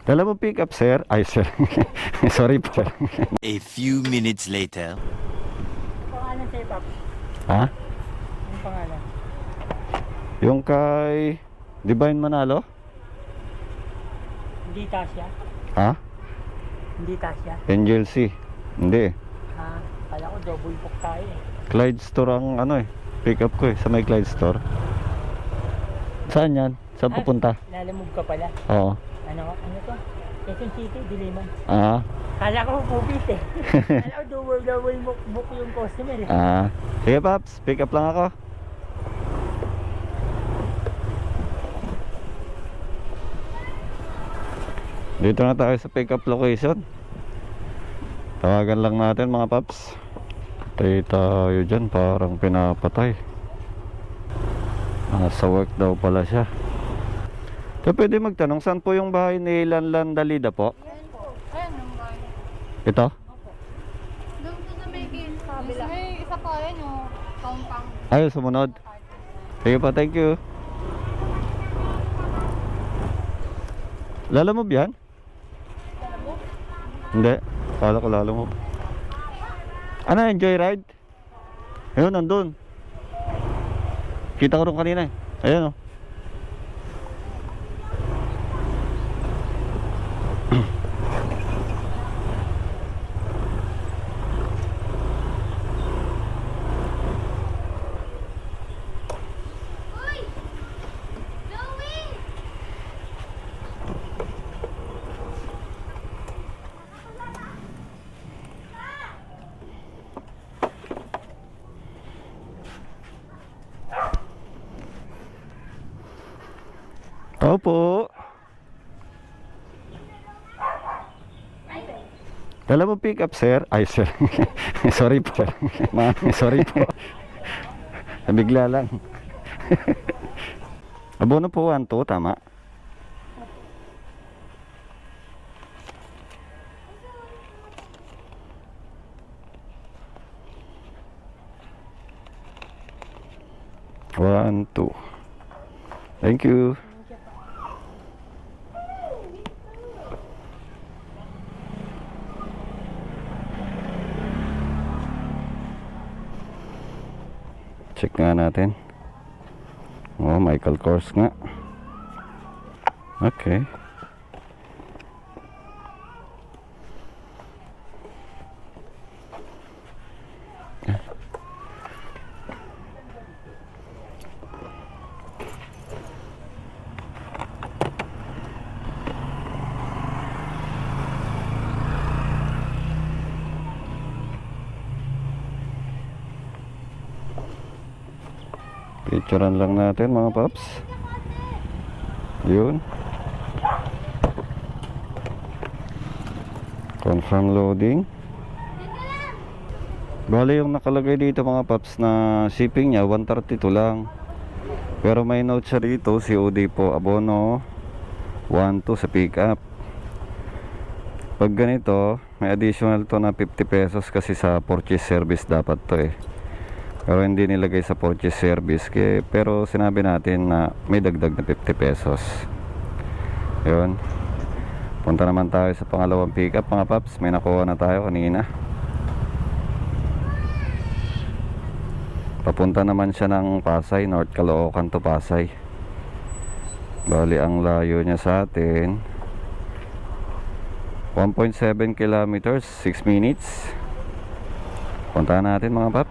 Dala mo pick up, sir? Ay, sir. Sorry po. A few minutes later. Pangalan sa'yo, Pap? Ha? Yung pangalan? Yung kay Divine Manalo? Hindi Tasya? Ha? Hindi Tasya? Angel C. Hindi. Ha? Kala ko double book tayo eh. Clyde Store ang ano eh. Pick up ko eh. Sa may Clyde Store. Saan yan? Saan pupunta? Lalamove ka pala. Oo. Ano to? Quezon City, Diliman. Ah. Kala ko pupit eh. Kala ko double book yung customer eh. Ah. Sige, Paps. Pick up lang ako. Dito na tayo sa pick up location. Tawagan lang natin mga Paps. Patay tayo dyan. Parang pinapatay. Sa work daw pala siya. So, pwede magtanong, saan po yung bahay ni Lanlan Dalida po? Ayan po. Ayan ang bahay. Ito? Doon po sa may gate. May isa pa yan yung compound. Ayaw, sumunod. Sige pa, thank you. Lalamove yan? Hindi. Kala ko lalamove. Ano yung joyride? Ayun, nandun. Kita ko rin kanina eh. Ayun oh. Opo. Dala mo pick up, sir? Ay, sir. Sorry po. Sorry po. Nabigla lang. Abono po 1-2, tama? One, two. Thank you. Check nga natin. Oh, Michael Kors nga. Okay. Picturean lang natin mga paps. Yun. Confirm loading. Bale yung nakalagay dito mga paps na shipping niya 132 lang. Pero may note siya dito, COD po abono 12 sa pick up. Pag ganito may additional to na 50 pesos kasi sa purchase service dapat to eh. Pero hindi nilagay sa purchase service pero sinabi natin na may dagdag na 50 pesos. Yun. Punta naman tayo sa pangalawang pick up mga paps. May nakuha na tayo kanina. Papunta naman siya ng Pasay, North Caloocan to Pasay. Bali ang layo niya sa atin 1.7 kilometers, 6 minutes. Punta natin mga paps.